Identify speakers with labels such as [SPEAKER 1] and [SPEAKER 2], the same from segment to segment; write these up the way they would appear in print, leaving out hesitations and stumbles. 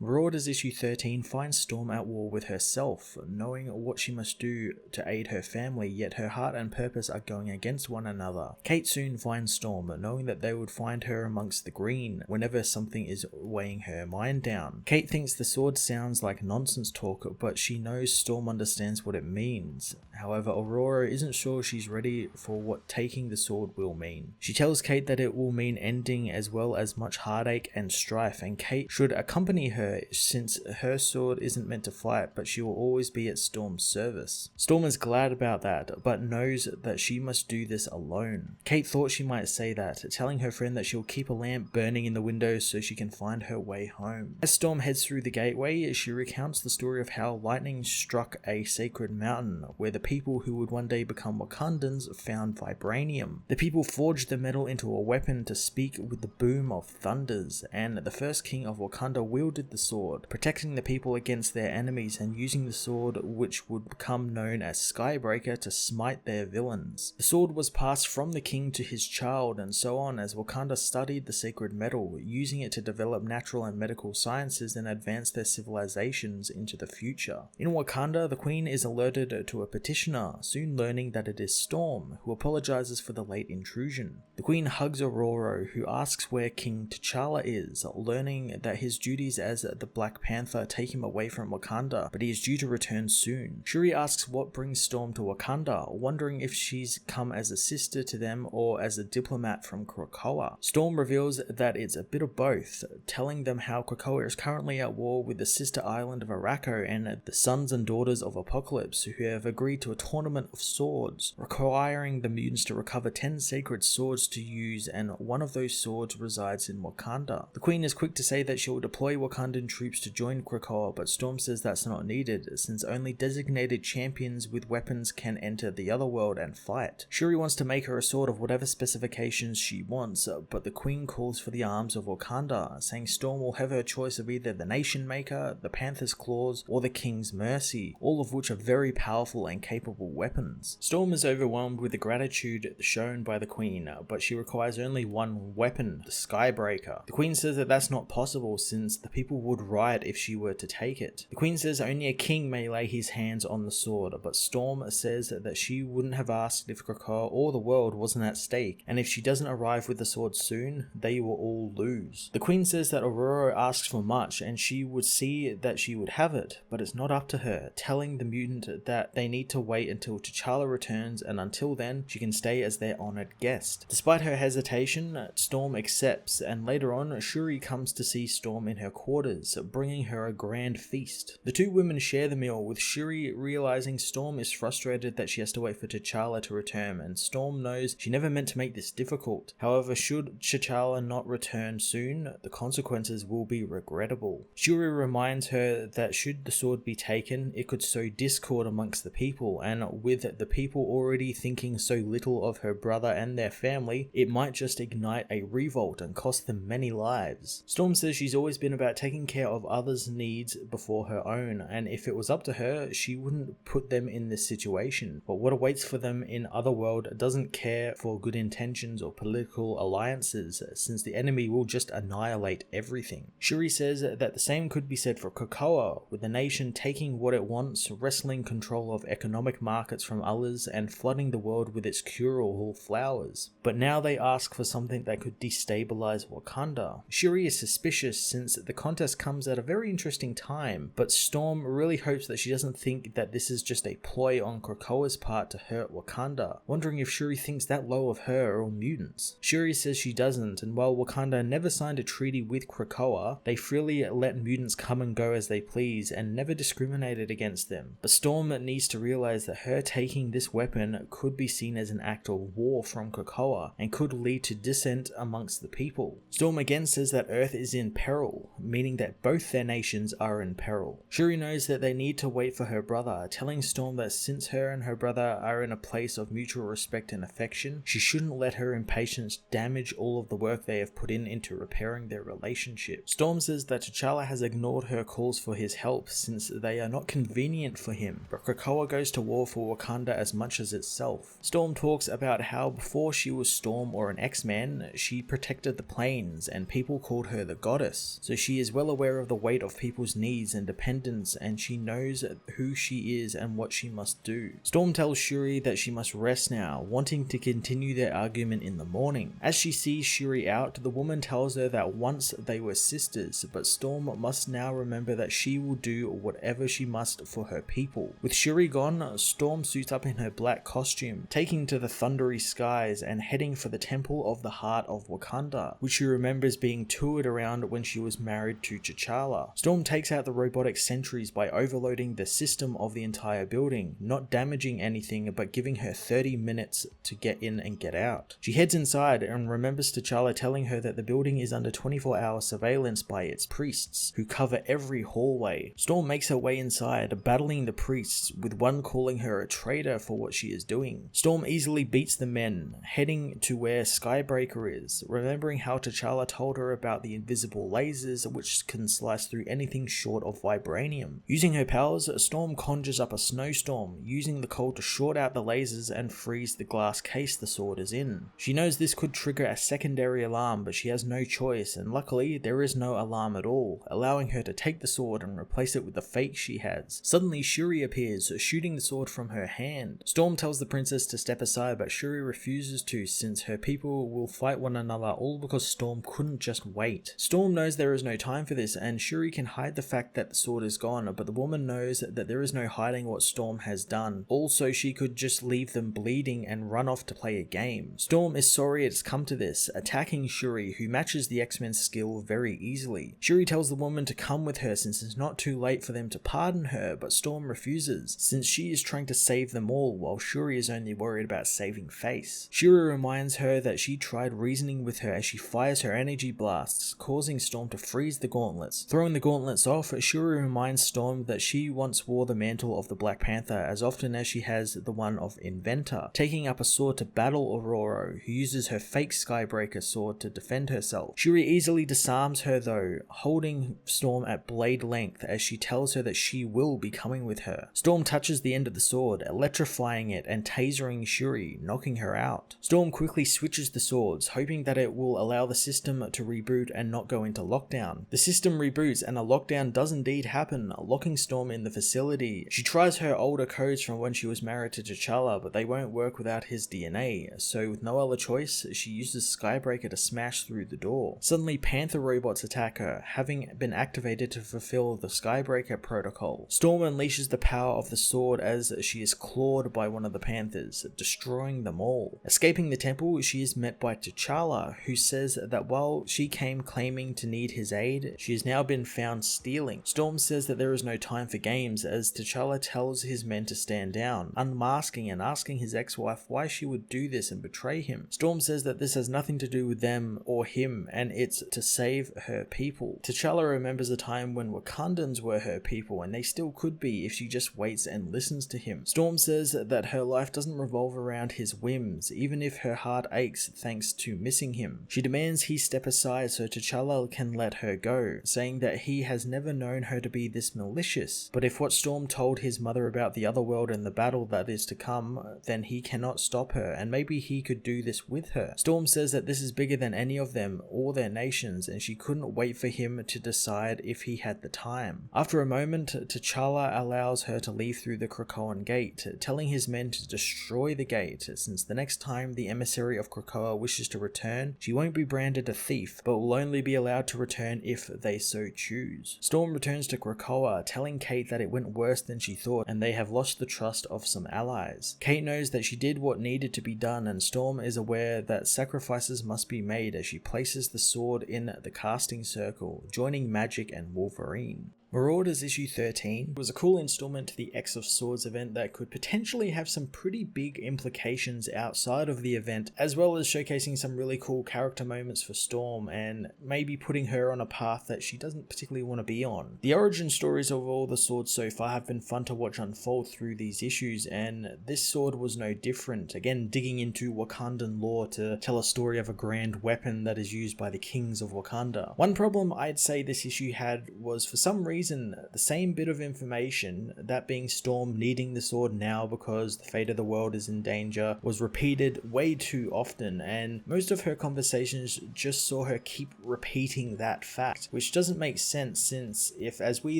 [SPEAKER 1] Marauders issue 13 finds Storm at war with herself, knowing what she must do to aid her family, yet her heart and purpose are going against one another. Kate soon finds Storm, knowing that they would find her amongst the green whenever something is weighing her mind down. Kate thinks the sword sounds like nonsense talk, but she knows Storm understands what it means. However, Ororo isn't sure she's ready for what taking the sword will mean. She tells Kate that it will mean ending as well as much heartache and strife, and Kate should accompany her since her sword isn't meant to fight, but she will always be at Storm's service. Storm is glad about that, but knows that she must do this alone. Kate thought she might say that, telling her friend that she'll keep a lamp burning in the window so she can find her way home. As Storm heads through the gateway, she recounts the story of how lightning struck a sacred mountain, where the people who would one day become Wakandans found vibranium. The people forged the metal into a weapon to speak with the boom of thunders, and the first king of Wakanda wielded the sword, protecting the people against their enemies and using the sword which would become known as Skybreaker to smite their villains. The sword was passed from the king to his child and so on as Wakanda studied the sacred metal, using it to develop natural and medical sciences and advance their civilizations into the future. In Wakanda, the queen is alerted to a petitioner, soon learning that it is Storm, who apologizes for the late intrusion. The queen hugs Ororo, who asks where King T'Challa is, learning that his duties as the Black Panther take him away from Wakanda, but he is due to return soon. Shuri asks what brings Storm to Wakanda, wondering if she's come as a sister to them or as a diplomat from Krakoa. Storm reveals that it's a bit of both, telling them how Krakoa is currently at war with the sister island of Ororo and the sons and daughters of Apocalypse, who have agreed to a tournament of swords, requiring the mutants to recover 10 sacred swords to use, and one of those swords resides in Wakanda. The queen is quick to say that she will deploy Wakandan troops to join Krakoa, but Storm says that's not needed, since only designated champions with weapons can enter the other world and fight. Shuri wants to make her a sword of whatever specifications she wants, but the queen calls for the arms of Wakanda, saying Storm will have her choice of either the Nation Maker, the Panther's Claws, or the King's Mercy, all of which are very powerful and capable weapons. Storm is overwhelmed with the gratitude shown by the queen, but she requires only one weapon, the Skybreaker. The queen says that that's not possible since the people would riot if she were to take it. The queen says only a king may lay his hands on the sword, but Storm says that she wouldn't have asked if Krakoa or the world wasn't at stake, and if she doesn't arrive with the sword soon, they will all lose. The queen says that Ororo asks for much, and she would see that she would have it, but it's not up to her, telling the mutant that they need to wait until T'Challa returns, and until then, she can stay as their honored guest. Despite her hesitation, Storm accepts, and later on, Shuri comes to see Storm in her quarters, bringing her a grand feast. The two women share the meal, with Shuri realizing Storm is frustrated that she has to wait for T'Challa to return, and Storm knows she never meant to make this difficult. However, should T'Challa not return soon, the consequences will be regrettable. Shuri reminds her that should the sword be taken, it could sow discord amongst the people, and with the people already thinking so little of her brother and their family, it might just ignite a revolt and cost them many lives. Storm says she's always been about taking care of others' needs before her own, and if it was up to her, she wouldn't put them in this situation. But what awaits for them in Otherworld doesn't care for good intentions or political alliances, since the enemy will just annihilate everything. Shuri says that the same could be said for Krakoa, with the nation taking what it wants, wresting control of economic markets from others, and flooding the world with its cure-all flowers. But now they ask for something that could destabilize Wakanda. Shuri is suspicious since the contest comes at a very interesting time, but Storm really hopes that she doesn't think that this is just a ploy on Krakoa's part to hurt Wakanda, wondering if Shuri thinks that low of her or mutants. Shuri says she doesn't, and while Wakanda never signed a treaty with Krakoa, they freely let mutants come and go as they please and never discriminated against them. But Storm needs to realize that her taking this weapon could be seen as an act of war from Krakoa and could lead to dissent amongst the people. Storm again says that Earth is in peril, meaning that both their nations are in peril. Shuri knows that they need to wait for her brother, telling Storm that since her and her brother are in a place of mutual respect and affection, she shouldn't let her impatience damage all of the work they have put into repairing their relationship. Storm says that T'Challa has ignored her calls for his help since they are not convenient for him, but Krakoa goes to war for Wakanda as much as itself. Storm talks about how before she was Storm or an X-Man, she protected the plains and people called her the goddess, so she is well aware of the weight of people's needs and dependence, and she knows who she is and what she must do. Storm tells Shuri that she must rest now, wanting to continue their argument in the morning. As she sees Shuri out, the woman tells her that once they were sisters, but Storm must now remember that she will do whatever she must for her people. With Shuri gone, Storm suits up in her black costume, taking to the thundery skies and heading for the Temple of the Heart of Wakanda, which she remembers being toured around when she was married to T'Challa. Storm takes out the robotic sentries by overloading the system of the entire building, not damaging anything but giving her 30 minutes to get in and get out. She heads inside and remembers T'Challa telling her that the building is under 24-hour surveillance by its priests, who cover every hallway. Storm makes her way inside, battling the priests, with one calling her a traitor for what she is doing. Storm easily beats the men, heading to where Skybreaker is, remembering how T'Challa told her about the invisible lasers which can slice through anything short of vibranium. Using her powers, Storm conjures up a snowstorm, using the cold to short out the lasers and freeze the glass case the sword is in. She knows this could trigger a secondary alarm, but she has no choice, and luckily there is no alarm at all, allowing her to take the sword and replace it with the fake she has. Suddenly Shuri appears, shooting the sword from her hand. Storm tells the princess to step aside, but Shuri refuses to, since her people will fight one another, all because Storm couldn't just wait. Storm knows there is no time for this, and Shuri can hide the fact that the sword is gone, but the woman knows that there is no hiding what Storm has done. Also, she could just leave them bleeding and run off to play a game. Storm is sorry it's come to this, attacking Shuri, who matches the X-Men's skill very easily. Shuri tells the woman to come with her since it's not too late for them to pardon her, but Storm refuses, since she is trying to save them all, while Shuri is only worried about saving face. Shuri reminds her that she tried reasoning with her as she fires her energy blasts, causing Storm to freeze the gauntlets. Throwing the gauntlets off, Shuri reminds Storm that she once wore the mantle of the Black Panther as often as she has the one of Inventor, taking up a sword to battle Ororo, who uses her fake Skybreaker sword to defend herself. Shuri easily disarms her though, holding Storm at blade length as she tells her that she will be coming with her. Storm touches the end of the sword, electrifying it and tasering Shuri, knocking her out. Storm quickly switches the swords, hoping that it will allow the system to reboot and not go into lockdown. The system reboots and a lockdown does indeed happen, locking Storm in the facility. She tries her older codes from when she was married to T'Challa, but they won't work without his DNA, so with no other choice, she uses Skybreaker to smash through the door. Suddenly, Panther robots attack her, having been activated to fulfill the Skybreaker protocol. Storm unleashes the power of the sword as she is clawed by one of the Panthers, destroying them all. Escaping the temple, she is met by T'Challa, who says that while she came claiming to need his aid, she has now been found stealing. Storm says that there is no time for games, as T'Challa tells his men to stand down, unmasking and asking his ex-wife why she would do this and betray him. Storm says that this has nothing to do with them or him, and it's to save her people. T'Challa remembers a time when Wakandans were her people, and they still could be if she just waits and listens to him. Storm says that her life doesn't revolve around his whims, even if her heart aches thanks to missing him. She demands he step aside so T'Challa can let her go, saying that he has never known her to be this malicious, but if what Storm told his mother about the other world and the battle that is to come, then he cannot stop her, and maybe he could do this with her. Storm says that this is bigger than any of them or their nations, and she couldn't wait for him to decide if he had the time. After a moment, T'Challa allows her to leave through the Krakoan gate, telling his men to destroy the gate, since the next time the emissary of Krakoa wishes to return, she won't be branded a thief, but will only be allowed to return if they so choose. Storm returns to Krakoa, telling Kate that it went worse than she thought, and they have lost the trust of some allies. Kate knows that she did what needed to be done, and Storm is aware that sacrifices must be made as she places the sword in the casting circle, joining Magic and Wolverine. Marauders issue 13 was a cool installment to the X of Swords event that could potentially have some pretty big implications outside of the event, as well as showcasing some really cool character moments for Storm and maybe putting her on a path that she doesn't particularly want to be on. The origin stories of all the swords so far have been fun to watch unfold through these issues, and this sword was no different, again digging into Wakandan lore to tell a story of a grand weapon that is used by the kings of Wakanda. One problem I'd say this issue had was, for some reason, reason, the same bit of information, that being Storm needing the sword now because the fate of the world is in danger, was repeated way too often, and most of her conversations just saw her keep repeating that fact, which doesn't make sense, since if, as we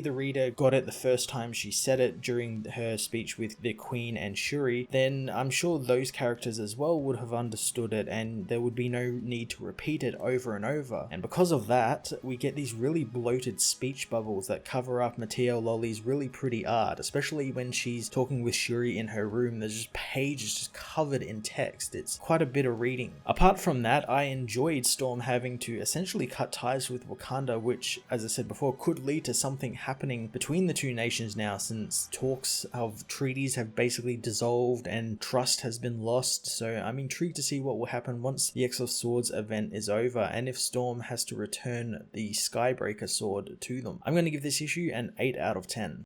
[SPEAKER 1] the reader got it the first time she said it during her speech with the Queen and Shuri, then I'm sure those characters as well would have understood it, and there would be no need to repeat it over and over. And because of that, we get these really bloated speech bubbles that cover up Mateo Lolly's really pretty art, especially when she's talking with Shuri in her room. There's just pages just covered in text. It's quite a bit of reading. Apart from that, I enjoyed Storm having to essentially cut ties with Wakanda, which, as I said before, could lead to something happening between the two nations now, since talks of treaties have basically dissolved and trust has been lost. So I'm intrigued to see what will happen once the X of Swords event is over, and if Storm has to return the Skybreaker sword to them. I'm going to give this issue an 8 out of 10.